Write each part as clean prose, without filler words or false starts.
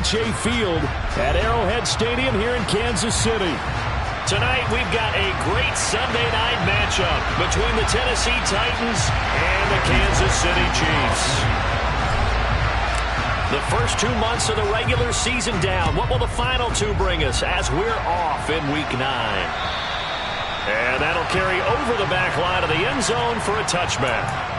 NRHA Field at Arrowhead Stadium here in Kansas City. Tonight, we've got a great Sunday night matchup between the Tennessee Titans and the Kansas City Chiefs. The first 2 months of the regular season down. What will the final 2 bring us as we're off in Week 9? And that'll carry over the back line of the end zone for a touchback.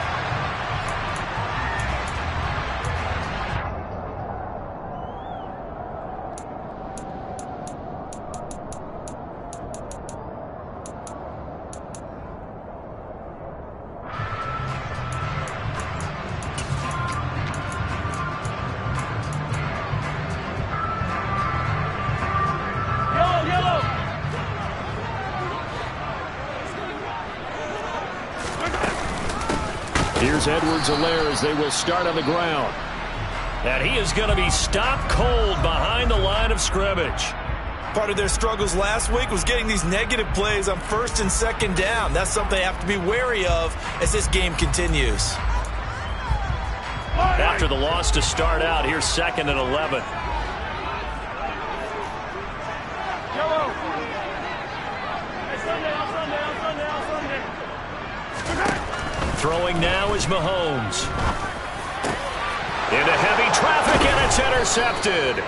Here's Edwards-Helaire as they will start on the ground. And he is going to be stopped cold behind the line of scrimmage. Part of their struggles last week was getting these negative plays on first and second down. That's something they have to be wary of as this game continues. After the loss to start out, here's 2nd and 11. Throwing now is Mahomes. Into heavy traffic, and it's intercepted.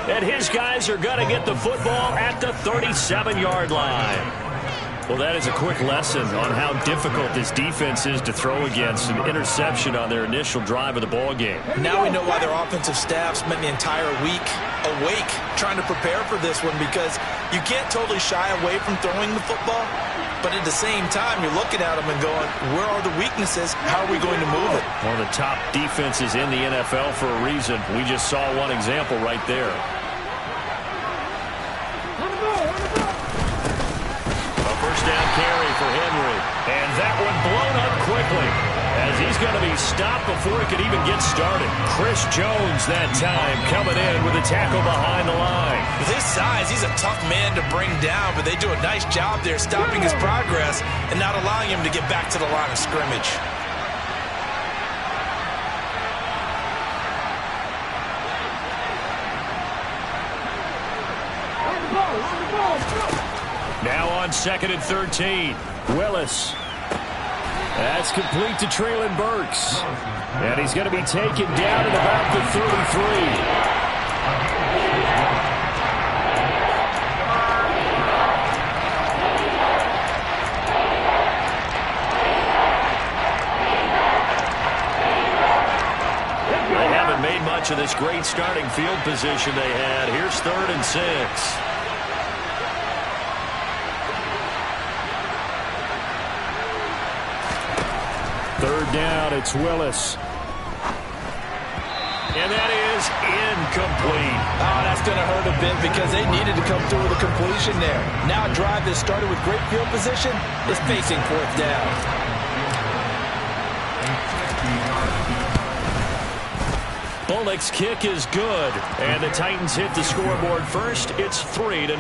And his guys are going to get the football at the 37-yard line. Well, that is a quick lesson on how difficult this defense is to throw against. An interception on their initial drive of the ball game. Now we know why their offensive staff spent the entire week awake trying to prepare for this one, because you can't totally shy away from throwing the football. But at the same time, you're looking at them and going, where are the weaknesses? How are we going to move it? One of the top defenses in the NFL for a reason. We just saw one example right there. A first down carry for Henry. And that one blown up quickly, as he's going to be stopped before he could even get started. Chris Jones that time coming in with a tackle behind the line. With his size, he's a tough man to bring down, but they do a nice job there stopping his progress and not allowing him to get back to the line of scrimmage. Now on 2nd and 13. Willis. That's complete to Treylon Burks. And he's going to be taken down at about the 33. Much of this great starting field position they had. Here's 3rd and 6. Third down, it's Willis. And that is incomplete. Oh, that's going to hurt a bit because they needed to come through with a completion there. Now a drive that started with great field position is facing 4th down. Bullock's kick is good, and the Titans hit the scoreboard first. It's 3-0.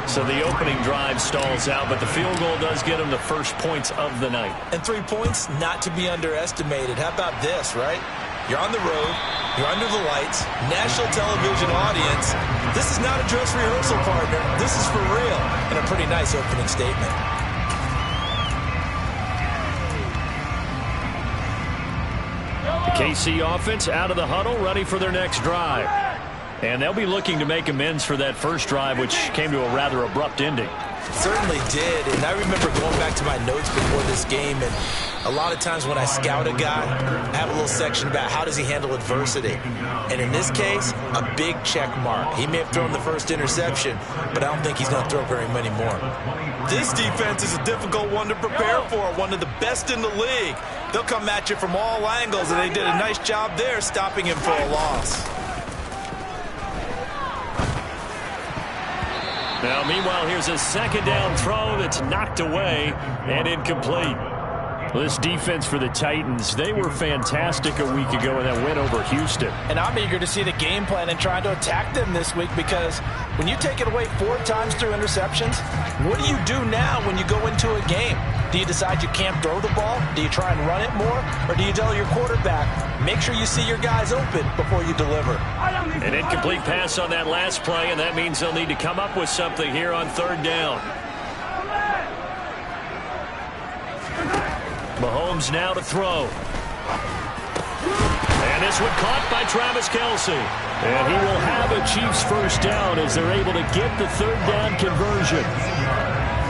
So the opening drive stalls out, but the field goal does get them the first points of the night. And 3 points not to be underestimated. How about this, right? You're on the road, you're under the lights, national television audience. This is not a dress rehearsal, partner. This is for real, and a pretty nice opening statement. KC offense out of the huddle, ready for their next drive. And they'll be looking to make amends for that first drive, which came to a rather abrupt ending. Certainly did, and I remember going back to my notes before this game, and a lot of times when I scout a guy, I have a little section about how does he handle adversity. And in this case, a big check mark. He may have thrown the first interception, but I don't think he's going to throw very many more. This defense is a difficult one to prepare for, one of the best in the league. They'll come at you from all angles, and they did a nice job there stopping him for a loss. Now, meanwhile, here's a 2nd down throw that's knocked away and incomplete. Well, this defense for the Titans, they were fantastic a week ago in that win over Houston. And I'm eager to see the game plan and trying to attack them this week, because when you take it away 4 times through interceptions, what do you do now when you go into a game? Do you decide you can't throw the ball? Do you try and run it more? Or do you tell your quarterback, make sure you see your guys open before you deliver? An incomplete pass on that last play, and that means they'll need to come up with something here on 3rd down. Mahomes now to throw. And this one caught by Travis Kelce. And he will have a Chiefs first down as they're able to get the 3rd down conversion.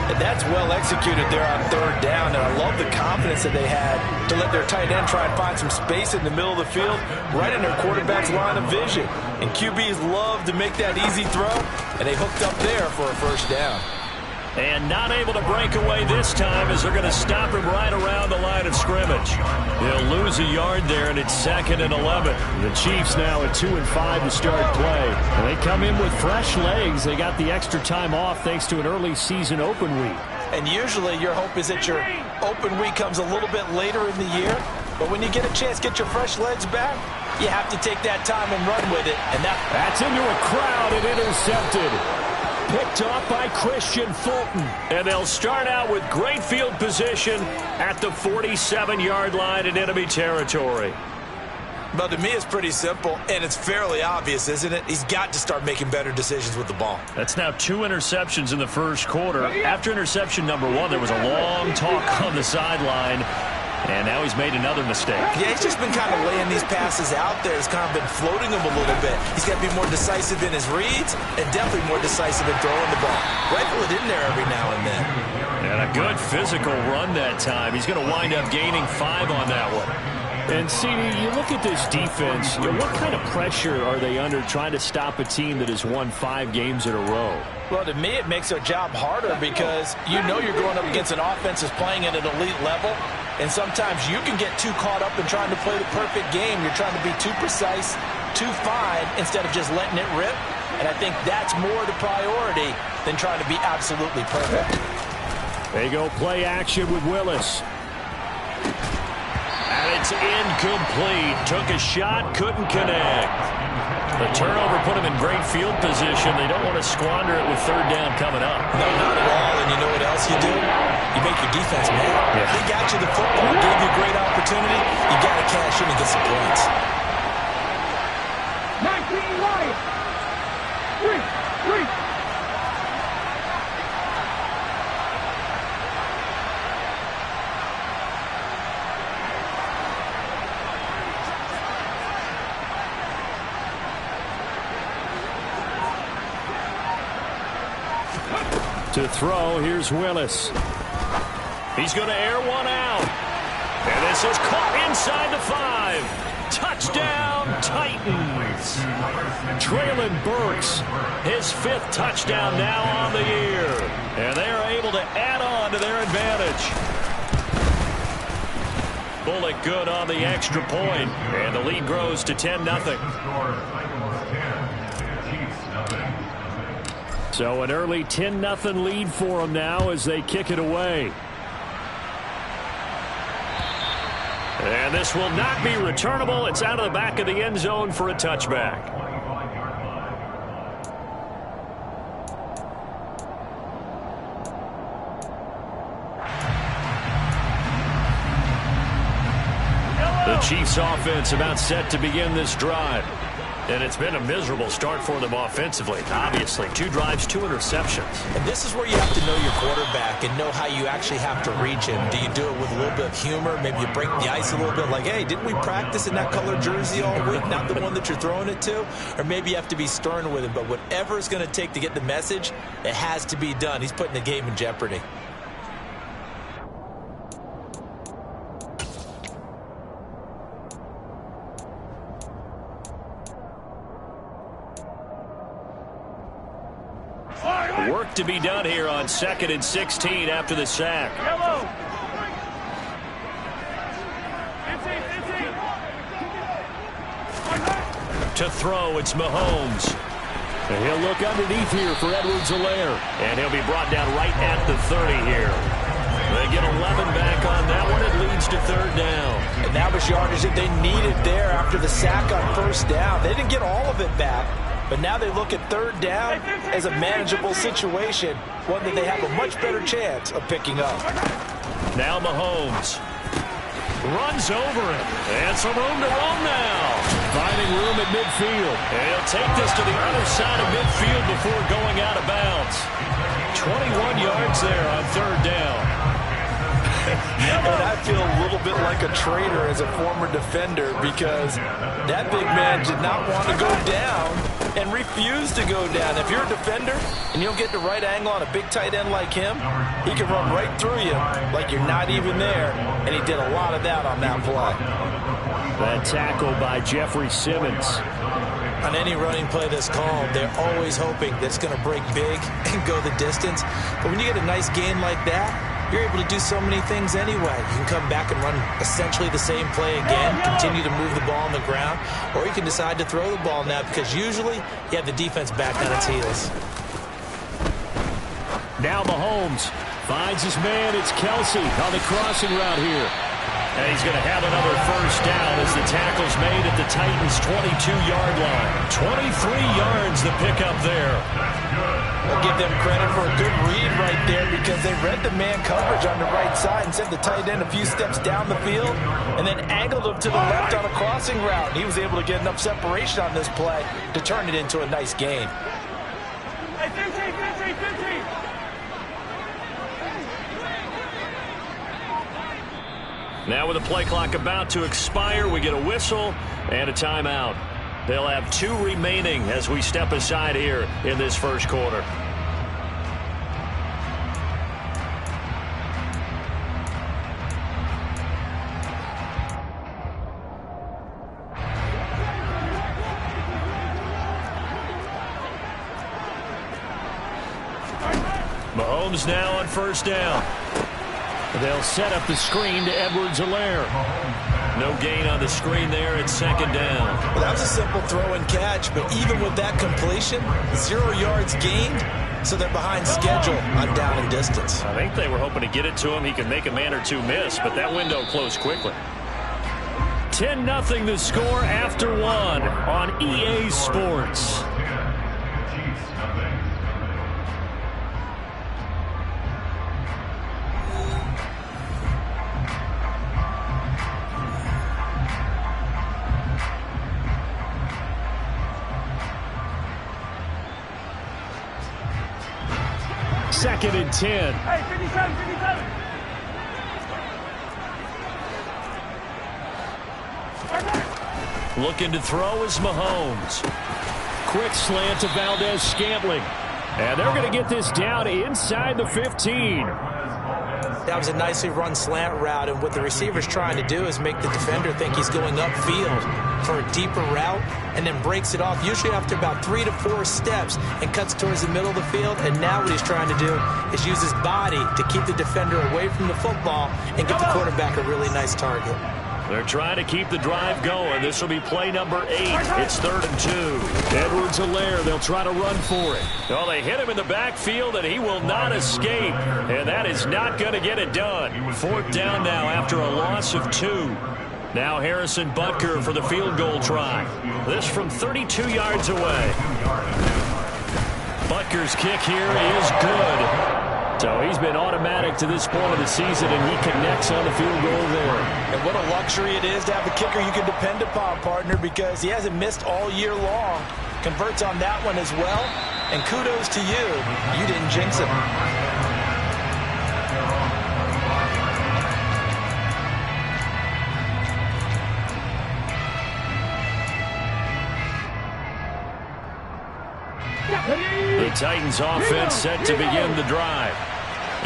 And that's well executed there on 3rd down, and I love the confidence that they had to let their tight end try and find some space in the middle of the field, right in their quarterback's line of vision. And QBs love to make that easy throw, and they hooked up there for a first down. And not able to break away this time as they're going to stop him right around the line of scrimmage. They'll lose a yard there, and it's 2nd and 11. The Chiefs now at 2-5 to start play. And they come in with fresh legs. They got the extra time off thanks to an early season open week. And usually your hope is that your open week comes a little bit later in the year. But when you get a chance to get your fresh legs back, you have to take that time and run with it. And that's into a crowd and intercepted. Picked off by Christian Fulton. And they'll start out with great field position at the 47-yard line in enemy territory. But to me, it's pretty simple, and it's fairly obvious, isn't it? He's got to start making better decisions with the ball. That's now 2 interceptions in the first quarter. After interception number 1, there was a long talk on the sideline. And now he's made another mistake. Yeah, he's just been kind of laying these passes out there. He's kind of been floating them a little bit. He's got to be more decisive in his reads and definitely more decisive in throwing the ball. Rifle it in there every now and then. And a good physical run that time. He's going to wind up gaining 5 on that one. And, CD, you look at this defense, what kind of pressure are they under trying to stop a team that has won 5 games in a row? Well, to me, it makes their job harder because you know you're going up against an offense that's playing at an elite level, and sometimes you can get too caught up in trying to play the perfect game. You're trying to be too precise, too fine, instead of just letting it rip. And I think that's more the priority than trying to be absolutely perfect. They go play action with Willis. And it's incomplete. Took a shot, couldn't connect. The turnover put him in great field position. They don't want to squander it with 3rd down coming up. No, not at all. And you know what else you do? You make your defense mad. Yeah. They got you the football, gave you a great opportunity. You got to cash in and get some points. 19 Lions. 3. To throw, here's Willis. He's going to air one out. And this is caught inside the 5. Touchdown, Titans. Traylon Burks, his 5th touchdown now on the year. And they are able to add on to their advantage. Bullock good on the extra point. And the lead grows to 10-0. So an early 10-0 lead for them now as they kick it away. And this will not be returnable. It's out of the back of the end zone for a touchback. The Chiefs offense about set to begin this drive. And it's been a miserable start for them offensively. Obviously, 2 drives, 2 interceptions. And this is where you have to know your quarterback and know how you actually have to reach him. Do you do it with a little bit of humor? Maybe you break the ice a little bit like, hey, didn't we practice in that color jersey all week, not the one that you're throwing it to? Or maybe you have to be stern with him. But whatever it's going to take to get the message, it has to be done. He's putting the game in jeopardy. Work to be done here on 2nd and 16 after the sack. To throw, it's Mahomes. And he'll look underneath here for Edwards-Helaire. And he'll be brought down right at the 30 here. They get 11 back on that one. It leads to third down. And that was yardage that they needed there after the sack on first down. They didn't get all of it back, but now they look at third down as a manageable situation, one that they have a much better chance of picking up. Now Mahomes runs over it. And some room to roam now. Finding room at midfield. And he'll take this to the other side of midfield before going out of bounds. 21 yards there on third down. And I feel a little bit like a traitor as a former defender because that big man did not want to go down and refused to go down. If you're a defender and you don't get the right angle on a big tight end like him, he can run right through you like you're not even there, and he did a lot of that on that play. That tackle by Jeffrey Simmons. On any running play that's called, they're always hoping that it's going to break big and go the distance. But when you get a nice gain like that, you're able to do so many things anyway. You can come back and run essentially the same play again, continue to move the ball on the ground, or you can decide to throw the ball now because usually you have the defense back on its heels. Now Mahomes finds his man. It's Kelsey on the crossing route here. And he's going to have another first down as the tackle's made at the Titans' 22-yard line. 23 yards the pickup there. I'll give them credit for a good read right there because they read the man coverage on the right side and sent the tight end a few steps down the field and then angled him to the left on a crossing route. He was able to get enough separation on this play to turn it into a nice gain. Hey, 15. Now with the play clock about to expire, we get a whistle and a timeout. They'll have 2 remaining as we step aside here in this first quarter. Mahomes now on first down. They'll set up the screen to Edwards-Helaire. No gain on the screen there at second down. Well, that was a simple throw and catch, but even with that completion, 0 yards gained, so they're behind schedule on down and distance. I think they were hoping to get it to him. He could make a man or two miss, but that window closed quickly. 10-0 the score after 1 on EA Sports. Second and 10. Hey, 57. Looking to throw is Mahomes. Quick slant to Valdez-Scantling. And they're going to get this down inside the 15. That was a nicely run slant route, and what the receiver's trying to do is make the defender think he's going upfield for a deeper route and then breaks it off, usually after about 3 to 4 steps, and cuts towards the middle of the field. And now what he's trying to do is use his body to keep the defender away from the football and get the quarterback a really nice target. They're trying to keep the drive going. This will be play number 8. It's 3rd and 2. Edwards-Helaire, they'll try to run for it. Well, they hit him in the backfield, and he will not escape. And that is not going to get it done. 4th down now after a loss of 2. Now Harrison Butker for the field goal try. This from 32 yards away. Butker's kick here is good. So he's been automatic to this point of the season, and he connects on the field goal there. And what a luxury it is to have a kicker you can depend upon, partner, because he hasn't missed all year long. Converts on that one as well. And kudos to you. You didn't jinx him. The Titans offense set to begin the drive.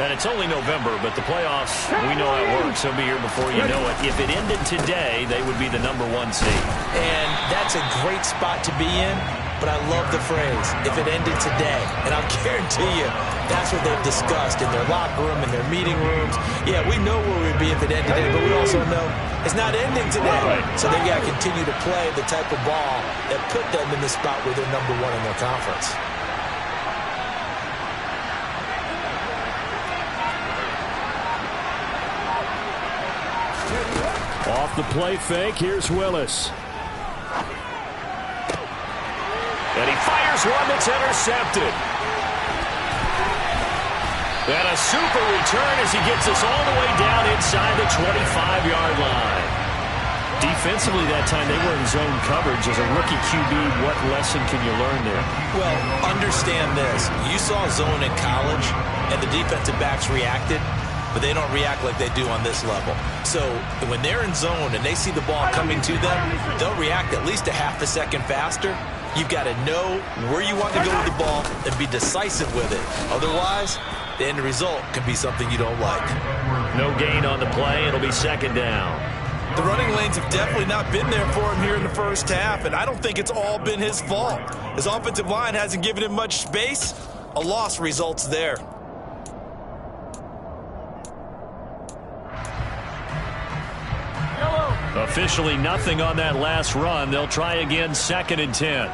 And it's only November, but the playoffs, we know how it works. They'll be here before you know it. If it ended today, they would be the #1 seed. And that's a great spot to be in, but I love the phrase, if it ended today. And I'll guarantee you, that's what they've discussed in their locker room, in their meeting rooms. Yeah, we know where we'd be if it ended today, but we also know it's not ending today. Right. So they got to continue to play the type of ball that put them in the spot where they're #1 in their conference. Off the play fake, here's Willis. And he fires one that's intercepted. And a super return as he gets us all the way down inside the 25-yard line. Defensively that time, they were in zone coverage. As a rookie QB, what lesson can you learn there? Well, understand this. You saw zone in college, and the defensive backs reacted, but they don't react like they do on this level. So when they're in zone and they see the ball coming to them, they'll react at least a half a second faster. You've got to know where you want to go with the ball and be decisive with it. Otherwise, the end result can be something you don't like. No gain on the play. It'll be second down. The running lanes have definitely not been there for him here in the first half, and I don't think it's all been his fault. His offensive line hasn't given him much space. A loss results there. Officially nothing on that last run. They'll try again, 2nd and 10.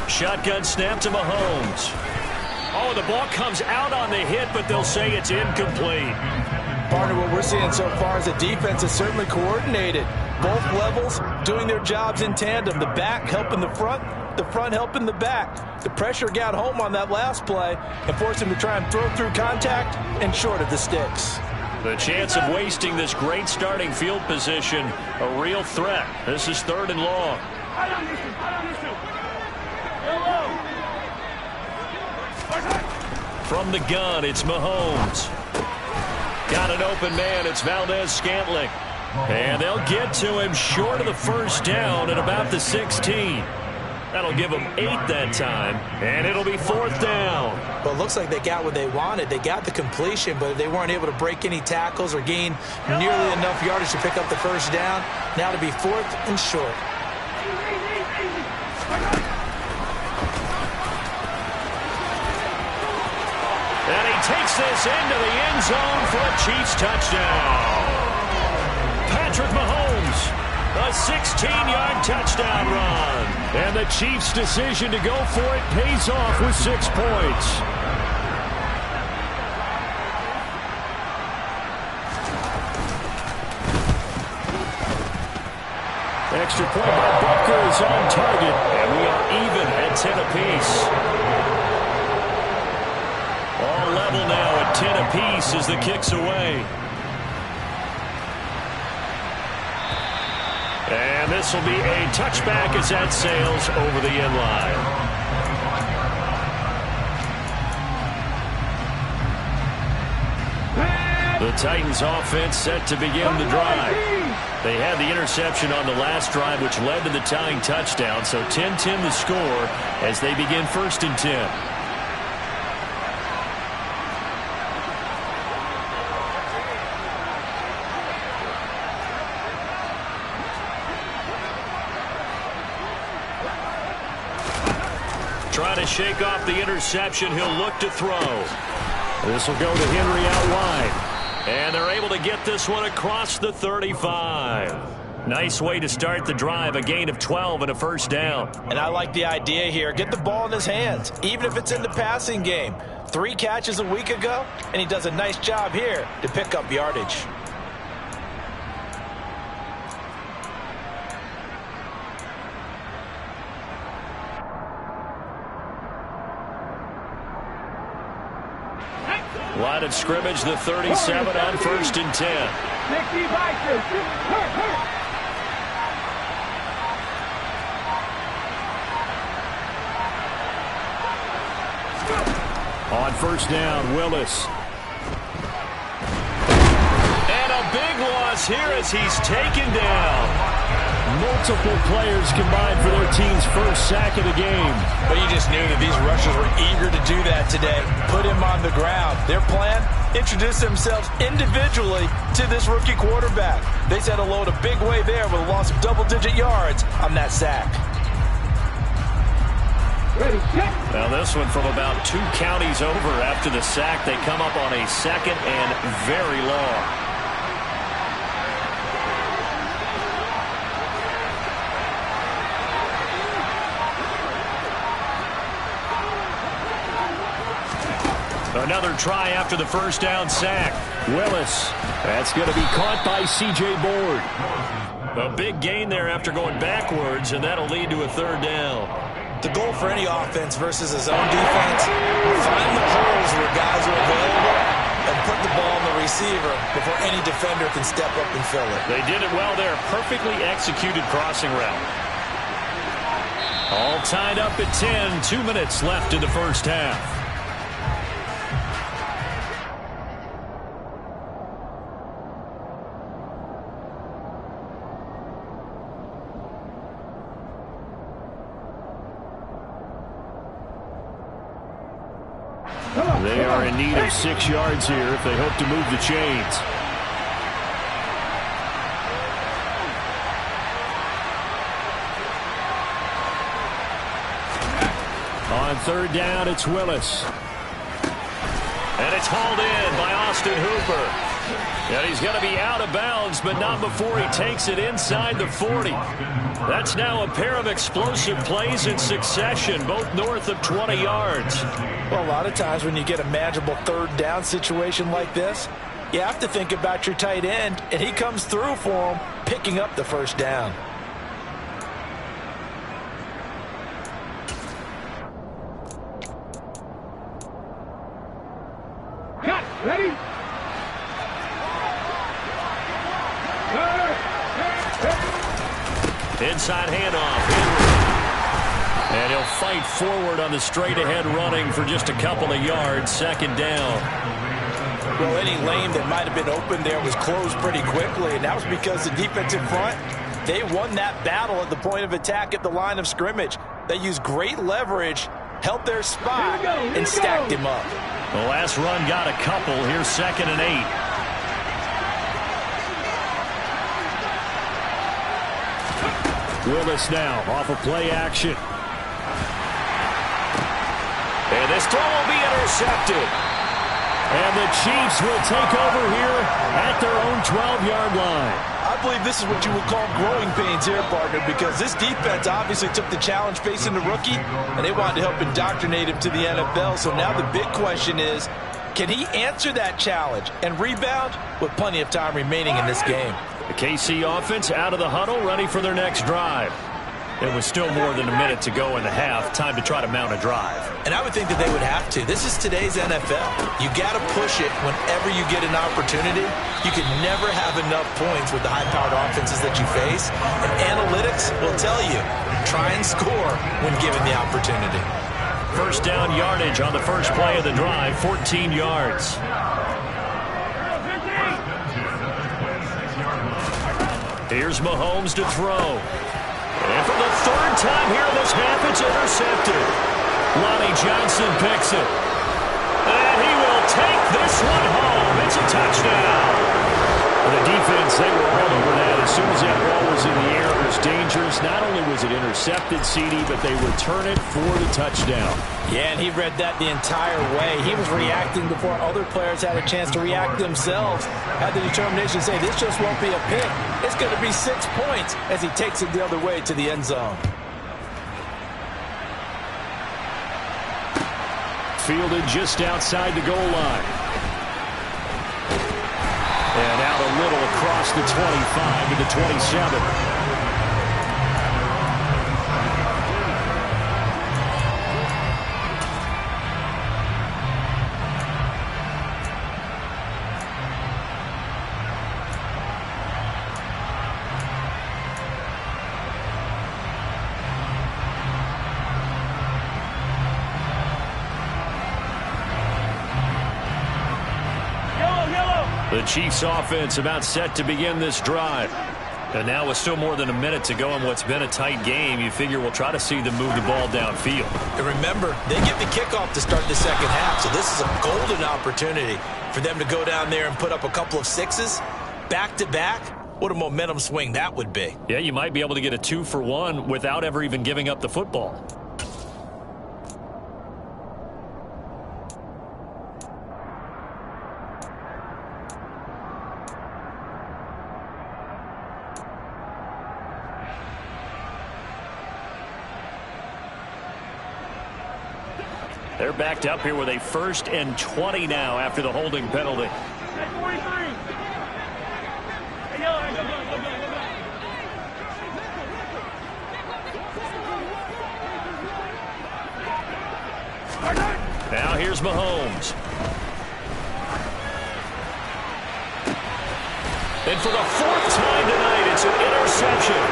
Shotgun snap to Mahomes. Oh, the ball comes out on the hit, but they'll say it's incomplete. Partner, what we're seeing so far is the defense is certainly coordinated. Both levels doing their jobs in tandem. The back helping the front helping the back. The pressure got home on that last play and forced him to try and throw through contact and short of the sticks. The chance of wasting this great starting field position, a real threat. This is 3rd and long. From the gun, it's Mahomes. Got an open man, it's Valdez-Scantling. And they'll get to him short of the first down at about the 16. That'll give them 8 that time, and it'll be 4th down. Well, it looks like they got what they wanted. They got the completion, but they weren't able to break any tackles or gain nearly enough yardage to pick up the first down. Now to be 4th and short. And he takes this into the end zone for a Chiefs touchdown. Patrick Mahomes, a 16-yard touchdown run. And the Chiefs' decision to go for it pays off with 6 points. Extra point by Butker is on target. And we are even at 10 apiece. All level now at 10 apiece as the kick's away. And this will be a touchback as that sails over the end line. The Titans offense set to begin the drive. They had the interception on the last drive, which led to the tying touchdown. So 10-10 the score as they begin 1st and 10. Trying to shake off the interception. He'll look to throw. This will go to Henry out wide. And they're able to get this one across the 35. Nice way to start the drive. A gain of 12 and a first down. And I like the idea here. Get the ball in his hands, even if it's in the passing game. 3 catches a week ago, and he does a nice job here to pick up yardage. Line of scrimmage, the 37 on 1st and 10. On 1st down, Willis. And a big loss here as he's taken down. Multiple players combined for their team's first sack of the game. But you just knew that these rushers were eager to do that today. Put him on the ground. Their plan, introduce themselves individually to this rookie quarterback. They said hello to big way there with a loss of double-digit yards on that sack. Now this one from about 2 counties over after the sack. They come up on a 2nd and very long. Another try after the first down sack. Willis. That's going to be caught by C.J. Board. A big gain there after going backwards, and that'll lead to a third down. The goal for any offense versus his own defense, find the holes where guys are available and put the ball on the receiver before any defender can step up and fill it. They did it well there. Perfectly executed crossing route. All tied up at 10. 2 minutes left in the first half. They are in need of 6 yards here if they hope to move the chains. On third down, it's Willis. And it's hauled in by Austin Hooper. And he's going to be out of bounds, but not before he takes it inside the 40. That's now a pair of explosive plays in succession, both north of 20 yards. Well, a lot of times when you get a manageable third down situation like this, you have to think about your tight end, and he comes through for him, picking up the first down. Cut. Ready? Inside handoff. And he'll fight forward on the straight-ahead running for just a couple of yards. Second down. Well, any lane that might have been open there was closed pretty quickly, and that was because the defensive front, they won that battle at the point of attack at the line of scrimmage. They used great leverage, held their spot, and stacked him up. The last run got a couple. Here's 2nd and 8. Willis now off of play action. And this throw will be intercepted. And the Chiefs will take over here at their own 12-yard line. I believe this is what you would call growing pains here, partner, because this defense obviously took the challenge facing the rookie, and they wanted to help indoctrinate him to the NFL. So now the big question is, can he answer that challenge and rebound with plenty of time remaining in this game? The KC offense out of the huddle, ready for their next drive. It was still more than a minute to go in the half. Time to try to mount a drive. And I would think that they would have to. This is today's NFL. You got to push it whenever you get an opportunity. You can never have enough points with the high-powered offenses that you face. And analytics will tell you, try and score when given the opportunity. First down yardage on the first play of the drive, 14 yards. Here's Mahomes to throw. And for the third time here in this half, it's intercepted. Lonnie Johnson picks it. And he will take this one home. It's a touchdown. The defense, they were all over that. As soon as that ball was in the air, it was dangerous. Not only was it intercepted, CD, but they return it for the touchdown. Yeah, and he read that the entire way. He was reacting before other players had a chance to react themselves. Had the determination to say, this just won't be a pick. It's going to be 6 points as he takes it the other way to the end zone. Fielded just outside the goal line. And out a little across the 25 to the 27. The Chiefs offense about set to begin this drive. And now with still more than a minute to go in what's been a tight game, you figure we'll try to see them move the ball downfield. And remember, they get the kickoff to start the second half, so this is a golden opportunity for them to go down there and put up a couple of sixes back-to-back. What a momentum swing that would be. Yeah, you might be able to get a 2-for-1 without ever even giving up the football. They're backed up here with a 1st and 20 now after the holding penalty. 43. Hey, go, go, go, go, go. Now here's Mahomes. And for the 4th time tonight, it's an interception.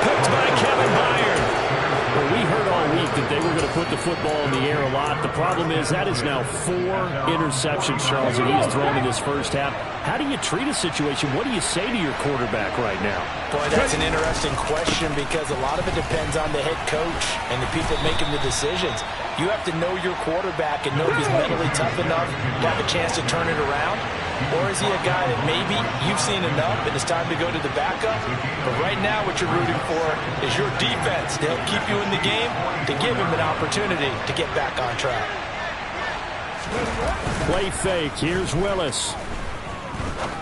Picked by Kevin Byard. Well, we heard all week that they were going to put the football in the air a lot. The problem is that is now 4 interceptions, Charles, that he has thrown in this first half. How do you treat a situation? What do you say to your quarterback right now? Boy, that's an interesting question because a lot of it depends on the head coach and the people making the decisions. You have to know your quarterback and know if he's mentally tough enough to have a chance to turn it around. Or is he a guy that maybe you've seen enough and it's time to go to the backup? But right now what you're rooting for is your defense to help keep you in the game, to give him an opportunity to get back on track. Play fake. Here's Willis.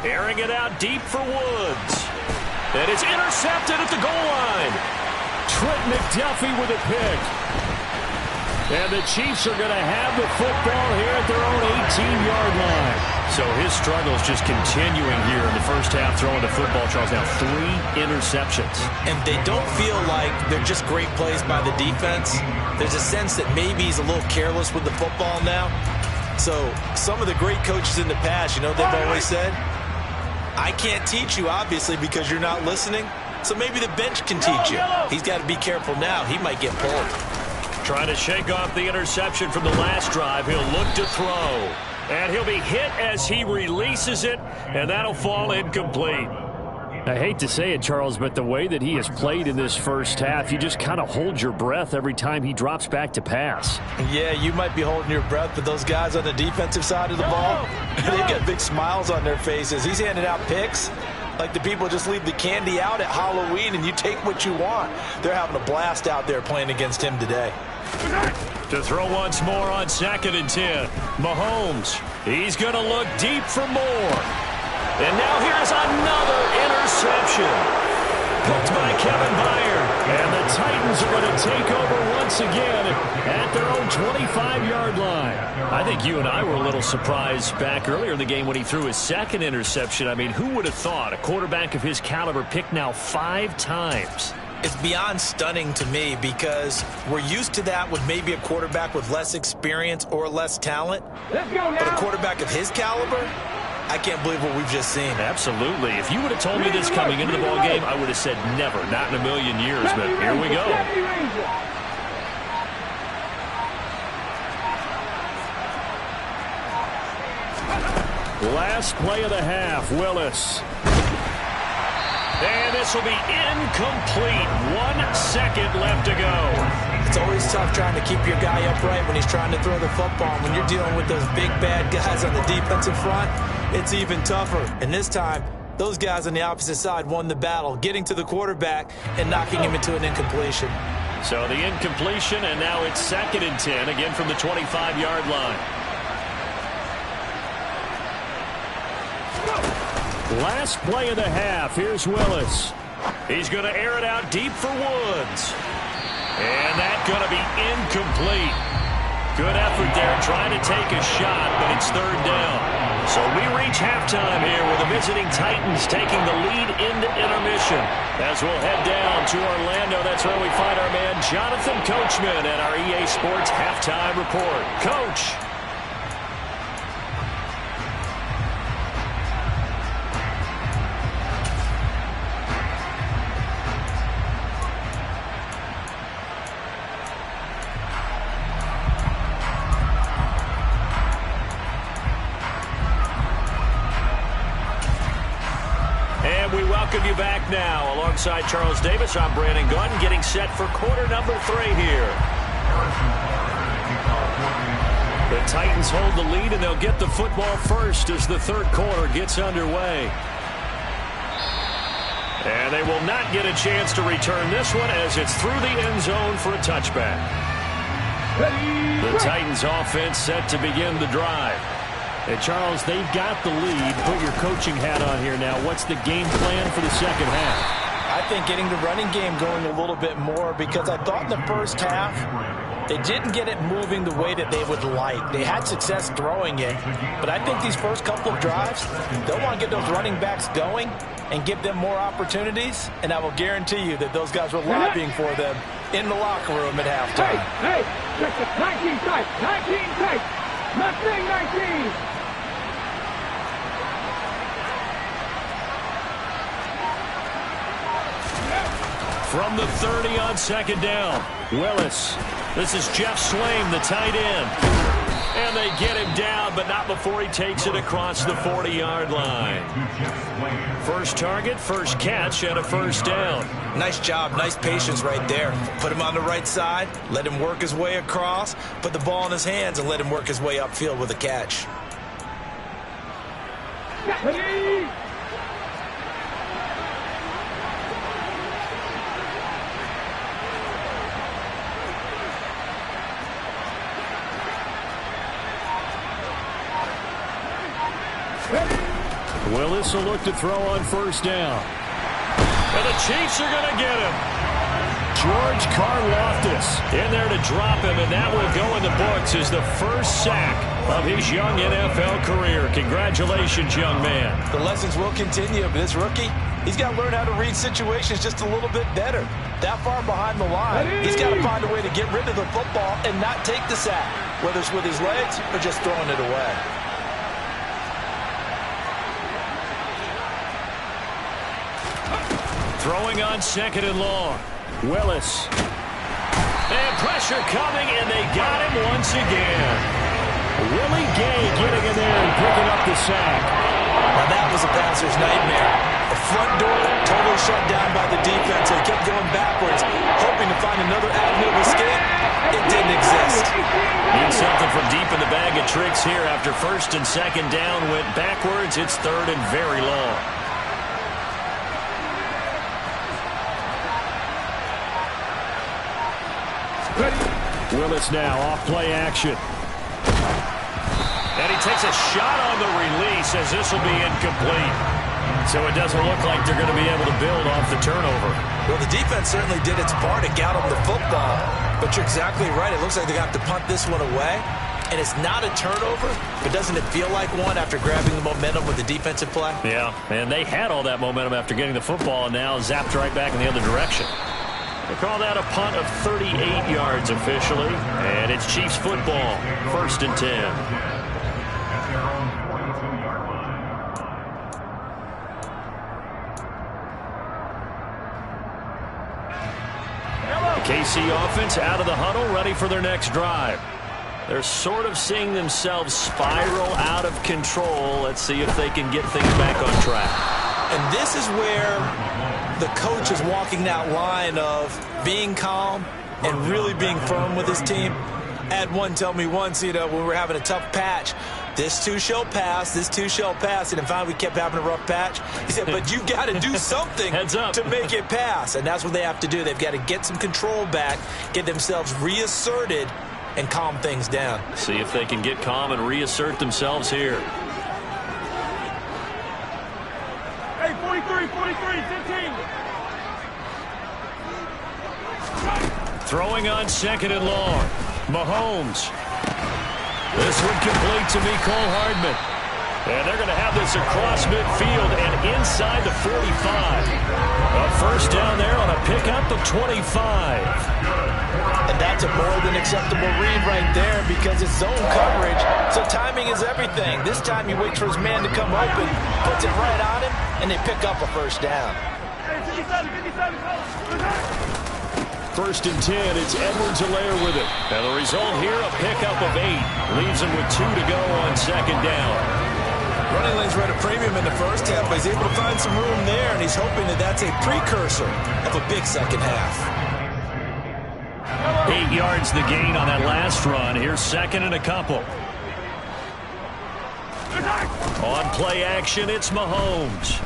Airing it out deep for Woods. And it's intercepted at the goal line. Trent McDuffie with a pick. And the Chiefs are going to have the football here at their own 18-yard line. So his struggles just continuing here in the first half throwing the football, Charles. Now 3 interceptions. And they don't feel like they're just great plays by the defense. There's a sense that maybe he's a little careless with the football now. So some of the great coaches in the past, you know, they've always said, I can't teach you, obviously, because you're not listening. So maybe the bench can teach you. He's got to be careful now. He might get pulled. Trying to shake off the interception from the last drive. He'll look to throw. And he'll be hit as he releases it, and that'll fall incomplete. I hate to say it, Charles, but the way that he has played in this first half, you just kind of hold your breath every time he drops back to pass. Yeah, you might be holding your breath, but those guys on the defensive side of the ball, they've got big smiles on their faces. He's handing out picks like the people just leave the candy out at Halloween and you take what you want. They're having a blast out there playing against him today. To throw once more on 2nd and 10. Mahomes, he's going to look deep for more. And now here's another interception. Picked by Kevin Byard. And the Titans are going to take over once again at their own 25-yard line. I think you and I were a little surprised back earlier in the game when he threw his 2nd interception. I mean, who would have thought a quarterback of his caliber picked now 5 times? It's beyond stunning to me because we're used to that with maybe a quarterback with less experience or less talent. Let's go now. But a quarterback of his caliber, I can't believe what we've just seen. Absolutely. If you would have told me this coming into the ballgame, I would have said never, not in a million years. But here we go. Last play of the half, Willis. And this will be incomplete. 1 second left to go. It's always tough trying to keep your guy upright when he's trying to throw the football. When you're dealing with those big, bad guys on the defensive front, it's even tougher. And this time, those guys on the opposite side won the battle, getting to the quarterback and knocking him into an incompletion. So the incompletion, and now it's 2nd and 10, again from the 25-yard line. Last play of the half. Here's Willis. He's going to air it out deep for Woods. And that's going to be incomplete. Good effort there trying to take a shot, but it's 3rd down. So we reach halftime here with the visiting Titans taking the lead into intermission. As we'll head down to Orlando, that's where we find our man Jonathan Coachman at our EA Sports Halftime Report. Coach. We welcome you back now. Alongside Charles Davis, I'm Brandon Gunn, getting set for quarter number 3 here. The Titans hold the lead, and they'll get the football first as the 3rd quarter gets underway. And they will not get a chance to return this one as it's through the end zone for a touchback. The Titans offense set to begin the drive. And, Charles, they've got the lead. Put your coaching hat on here now. What's the game plan for the second half? I I think getting the running game going a little bit more, because I thought in the first half they didn't get it moving the way that they would like. They had success throwing it, but I think these first couple of drives, they'll want to get those running backs going and give them more opportunities, and I will guarantee you that those guys were lobbying for them in the locker room at halftime. Hey, check the 19 tight, 19 tight, nothing 19. From the 30 on second down, Willis. This is Jeff Swaim, the tight end. And they get him down, but not before he takes it across the 40-yard line. First target, first catch, and a first down. Nice job, nice patience right there. Put him on the right side, let him work his way across, put the ball in his hands, and let him work his way upfield with a catch. Willis will look to throw on first down. And the Chiefs are going to get him. George Karlaftis in there to drop him, and that will go in the books as the first sack of his young NFL career. Congratulations, young man. The lessons will continue, but this rookie, he's got to learn how to read situations just a little bit better. That far behind the line, he's got to find a way to get rid of the football and not take the sack, whether it's with his legs or just throwing it away. Throwing on second and long. Willis. And pressure coming, and they got him once again. Willie Gay getting in there and picking up the sack. Now that was a passer's nightmare. The front door totally shut down by the defense. They kept going backwards, hoping to find another avenue of escape. It didn't exist. Need something from deep in the bag of tricks here. After first and second down went backwards, it's third and very long. Willis now off play action. And he takes a shot on the release as this will be incomplete. So it doesn't look like they're going to be able to build off the turnover. Well, the defense certainly did its part to get them the football. But you're exactly right. It looks like they're going to have to punt this one away. And it's not a turnover, but doesn't it feel like one after grabbing the momentum with the defensive play? Yeah, and they had all that momentum after getting the football and now zapped right back in the other direction. They call that a punt of 38 yards officially, and it's Chiefs football, first and 10. The KC offense out of the huddle, ready for their next drive. They're sort of seeing themselves spiral out of control. Let's see if they can get things back on track. And this is where the coach is walking that line of being calm and really being firm with his team. I had one tell me once, when we were having a tough patch, this too shall pass, this too shall pass. And in fact, we kept having a rough patch. He said, but you've got to do something to make it pass. And that's what they have to do. They've got to get some control back, get themselves reasserted, and calm things down. See if they can get calm and reassert themselves here. Hey, 43, 15. Throwing on second and long. Mahomes. This one complete to Mecole Hardman. And they're going to have this across midfield and inside the 45. A first down there on a pickup of 25. And that's a more than acceptable read right there because it's zone coverage. So timing is everything. This time he waits for his man to come open, puts it right on him, and they pick up a first down. First and 10, it's Edwards-Helaire with it. And the result here, a pickup of 8. Leaves him with 2 to go on second down. Running lanes were at a premium in the first half, but he's able to find some room there, and he's hoping that that's a precursor of a big second half. 8 yards the gain on that last run. Here's second and a couple. On play action, it's Mahomes.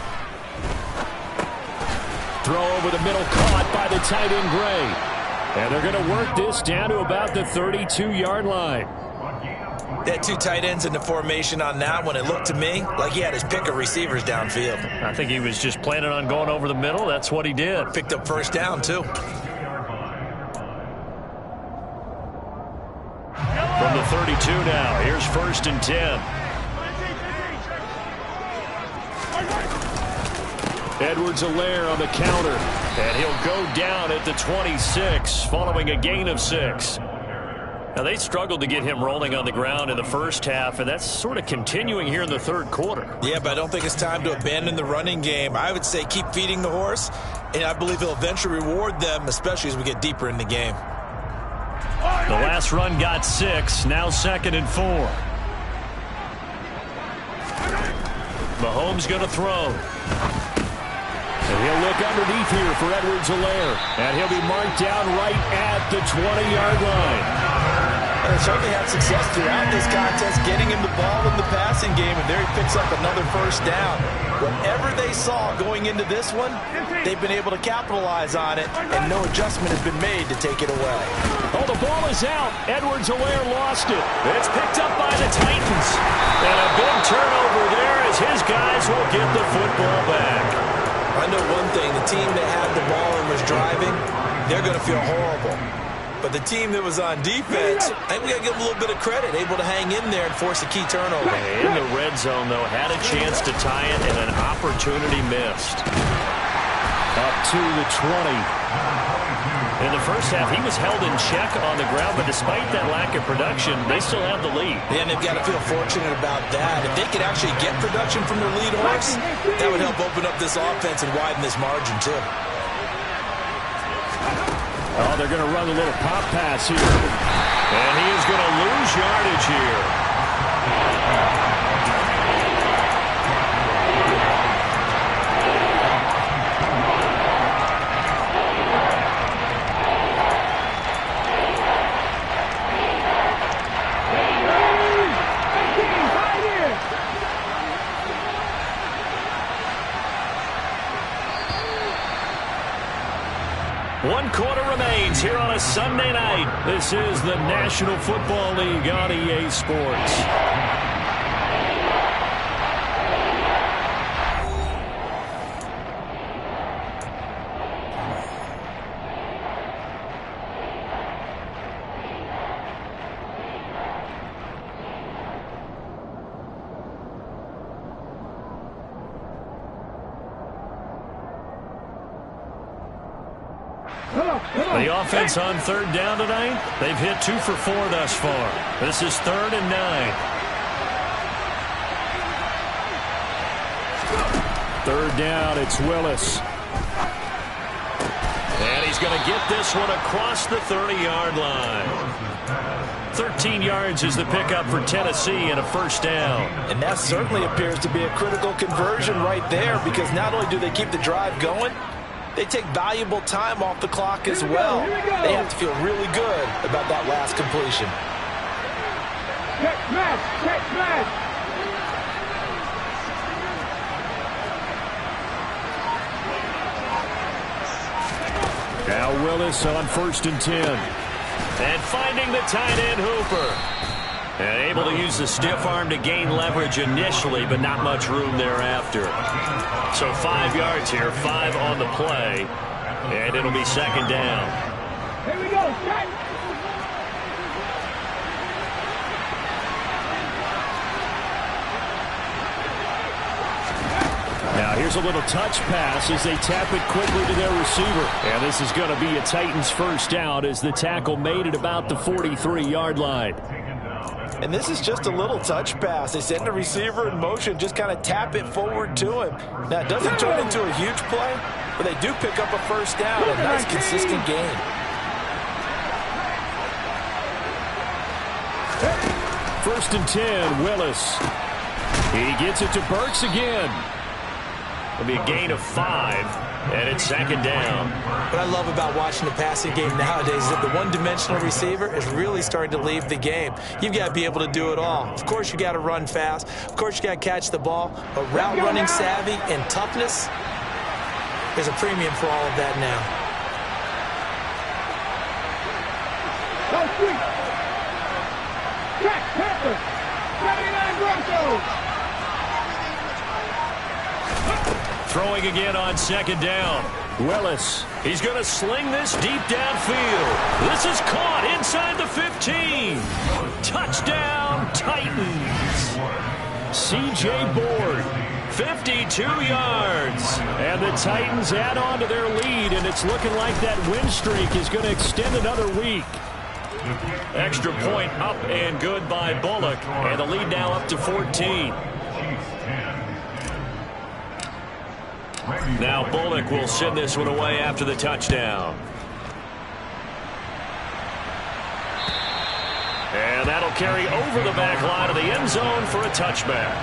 Throw over the middle, caught by the tight end Gray. And they're going to work this down to about the 32-yard line. They had 2 tight ends in the formation on that one. It looked to me like he had his pick of receivers downfield. I think he was just planning on going over the middle. That's what he did. Picked up first down, too. From the 32 now, here's 1st and 10. Edwards-Helaire on the counter, and he'll go down at the 26 following a gain of 6. Now, they struggled to get him rolling on the ground in the first half, and that's sort of continuing here in the third quarter. Yeah, but I don't think it's time to abandon the running game. I would say keep feeding the horse, and I believe he'll eventually reward them, especially as we get deeper in the game. The last run got 6, now 2nd and 4. Mahomes going to throw. And he'll look underneath here for Edwards-Helaire. And he'll be marked down right at the 20-yard line. They certainly had success throughout this contest, getting him the ball in the passing game, and there he picks up another first down. Whatever they saw going into this one, they've been able to capitalize on it, and no adjustment has been made to take it away. Oh, the ball is out. Edwards-Helaire lost it. It's picked up by the Titans. And a big turnover there as his guys will get the football back. I know one thing, the team that had the ball and was driving, they're going to feel horrible. But the team that was on defense, I think we got to give them a little bit of credit, able to hang in there and force a key turnover. In the red zone, though, had a chance to tie it, and an opportunity missed. Up to the 20. In the first half, he was held in check on the ground, but despite that lack of production, they still have the lead. Yeah, and they've got to feel fortunate about that. If they could actually get production from their lead horse, that would help open up this offense and widen this margin, too. Oh, they're going to run a little pop pass here. And he is going to lose yardage here. One quarter remains here on a Sunday night. This is the National Football League on EA Sports. The offense on 3rd down tonight, they've hit 2 for 4 thus far. This is 3rd and 9. 3rd down, it's Willis. And he's going to get this one across the 30-yard line. 13 yards is the pickup for Tennessee and a first down. And that certainly appears to be a critical conversion right there, because not only do they keep the drive going, they take valuable time off the clock as well. They have to feel really good about that last completion. Check smash! Check smash! Now Willis on 1st and 10. And finding the tight end Hooper. And able to use the stiff arm to gain leverage initially, but not much room thereafter. So 5 yards here, 5 on the play. And it'll be 2nd down. Here we go, set! Now here's a little touch pass as they tap it quickly to their receiver. And this is going to be a Titans first down as the tackle made at about the 43-yard line. And this is just a little touch pass. They send the receiver in motion, just kind of tap it forward to him. Now, it doesn't turn into a huge play, but they do pick up a first down, a nice, consistent gain. First and 10, Willis. He gets it to Burks again. It'll be a gain of 5. And it's 2nd down. What I love about watching the passing game nowadays is that the one-dimensional receiver is really starting to leave the game. You've got to be able to do it all. Of course, you got to run fast. Of course, you got to catch the ball. But route running savvy and toughness, there's a premium for all of that now. Check, Panthers. 79 Broncos. Throwing again on second down. Willis. He's going to sling this deep downfield. This is caught inside the 15. Touchdown, Titans. C.J. Board, 52 yards. And the Titans add on to their lead, and it's looking like that win streak is going to extend another week. Extra point up and good by Bullock, and the lead now up to 14. Now Bullock will send this one away after the touchdown. And that'll carry over the back line of the end zone for a touchback.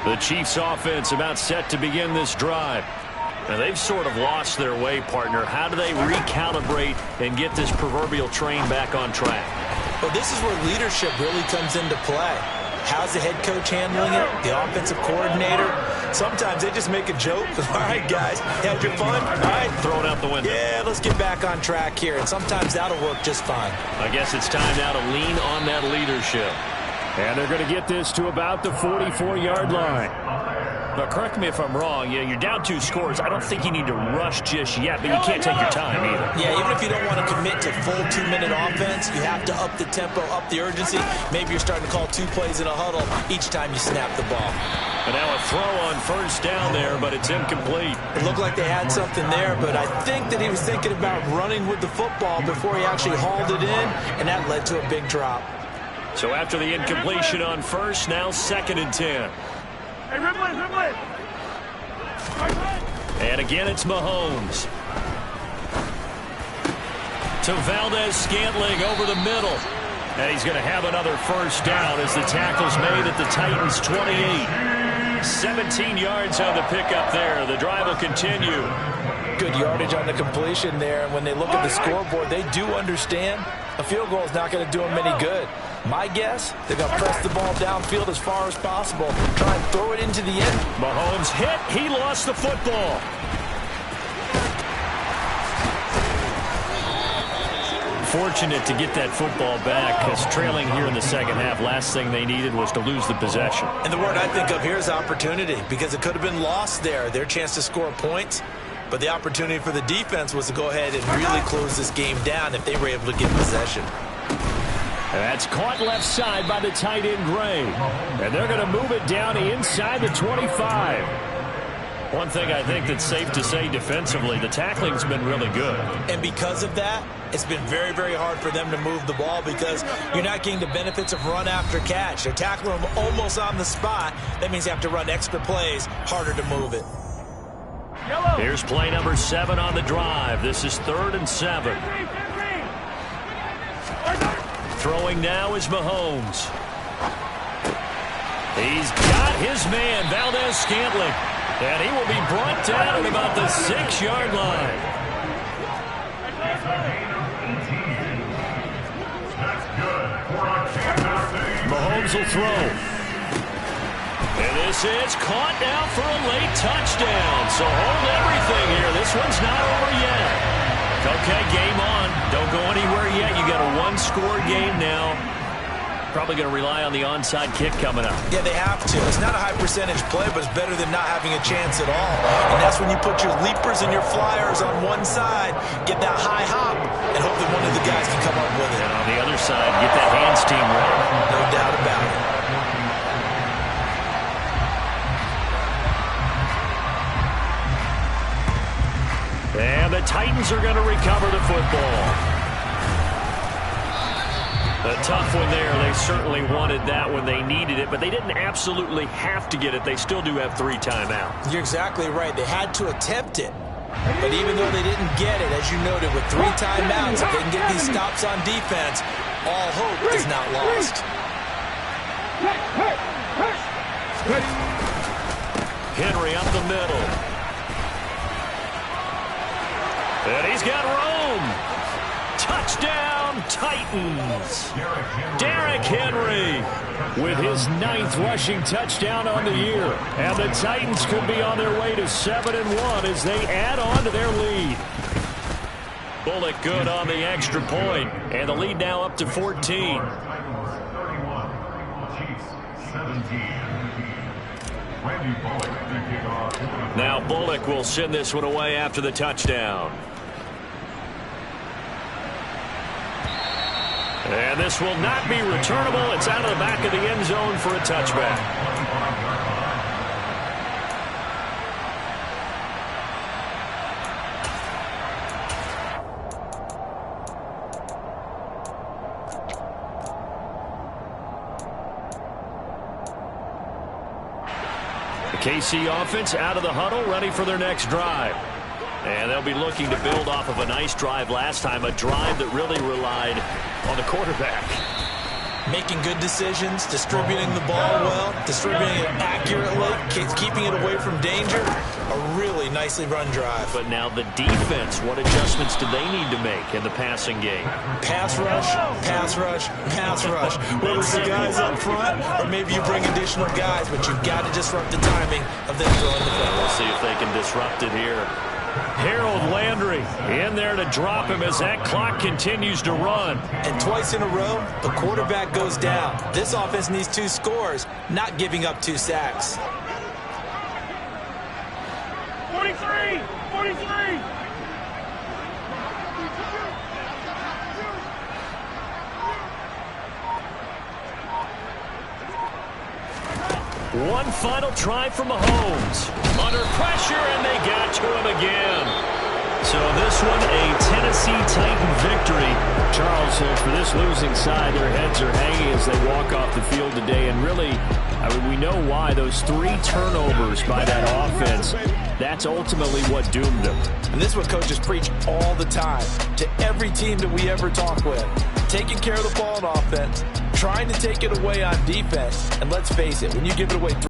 The Chiefs offense about set to begin this drive. Now they've sort of lost their way, partner. How do they recalibrate and get this proverbial train back on track? Well, this is where leadership really comes into play. How's the head coach handling it? The offensive coordinator? Sometimes they just make a joke. All right, guys, had your fun? All right. Throw it out the window. Yeah, let's get back on track here. And sometimes that'll work just fine. I guess it's time now to lean on that leadership. And they're going to get this to about the 44-yard line. Now, correct me if I'm wrong. Yeah, you're down 2 scores. I don't think you need to rush just yet, but you can't take your time either. Yeah, even if you don't want to commit to full 2-minute offense, you have to up the tempo, up the urgency. Maybe you're starting to call 2 plays in a huddle each time you snap the ball. And now a throw on first down there, but it's incomplete. It looked like they had something there, but I think that he was thinking about running with the football before he actually hauled it in, and that led to a big drop. So after the incompletion on first, now 2nd and 10. Hey, Ridley. And again, it's Mahomes. To Valdez-Scantling over the middle. And he's going to have another first down as the tackle's made at the Titans' 28. 17 yards on the pickup there. The drive will continue. Good yardage on the completion there. And when they look at the scoreboard, they do understand a field goal is not going to do them any good. My guess, they're going to press the ball downfield as far as possible. Try and throw it into the end. Mahomes hit. He lost the football. Fortunate to get that football back, because trailing here in the second half, last thing they needed was to lose the possession. And the word I think of here is opportunity, because it could have been lost there. Their chance to score points. But the opportunity for the defense was to go ahead and really close this game down if they were able to get possession. And that's caught left side by the tight end, Gray. And they're going to move it down inside the 25. One thing I think that's safe to say defensively, the tackling's been really good. And because of that, it's been very, very hard for them to move the ball because you're not getting the benefits of run after catch. They're tackling them almost on the spot. That means you have to run extra plays, harder to move it. Here's play number 7 on the drive. This is 3rd and 7. Throwing now is Mahomes. He's got his man, Valdez-Scantling. And he will be brought down at about the 6-yard line. Mahomes will throw. And this is caught now for a late touchdown. So hold everything here. This one's not over yet. Okay, game on. Don't go anywhere yet. You got a 1-score game now. Probably going to rely on the onside kick coming up. Yeah, they have to. It's not a high percentage play, but it's better than not having a chance at all. And that's when you put your leapers and your flyers on one side, get that high hop, and hope that one of the guys can come up with it. And on the other side, get that hands team ready. No doubt about it. And the Titans are going to recover the football. A tough one there. They certainly wanted that when they needed it, but they didn't absolutely have to get it. They still do have 3 timeouts. You're exactly right. They had to attempt it. But even though they didn't get it, as you noted, with 3 timeouts, if they can get these stops on defense, all hope is not lost. Henry up the middle. And he's got Rome. Touchdown, Titans. Derrick Henry with his 9th rushing touchdown on the year. And the Titans could be on their way to 7-1 as they add on to their lead. Bullock good on the extra point. And the lead now up to 14. Now Bullock will send this one away after the touchdown. And this will not be returnable. It's out of the back of the end zone for a touchback. The KC offense out of the huddle, ready for their next drive. And they'll be looking to build off of a nice drive last time, a drive that really relied on the quarterback. Making good decisions, distributing the ball well, distributing it accurately, keeping it away from danger. A really nicely run drive. But now the defense, what adjustments do they need to make in the passing game? Pass rush, pass rush, pass rush. Whether it's the guys up front or maybe you bring additional guys, but you've got to disrupt the timing of them throwing the football. We'll see if they can disrupt it here. Harold Landry in there to drop him as that clock continues to run. And twice in a row, the quarterback goes down. This offense needs 2 scores, not giving up 2 sacks. 43! 43! One final try from Mahomes. Under pressure, and they got to him again. So this one, a Tennessee Titan victory. Charles, for this losing side, their heads are hanging as they walk off the field today. And really, I mean, we know why. Those 3 turnovers by that offense, that's ultimately what doomed them. And this is what coaches preach all the time to every team that we ever talk with. Taking care of the ball on offense, trying to take it away on defense. And let's face it, when you give it away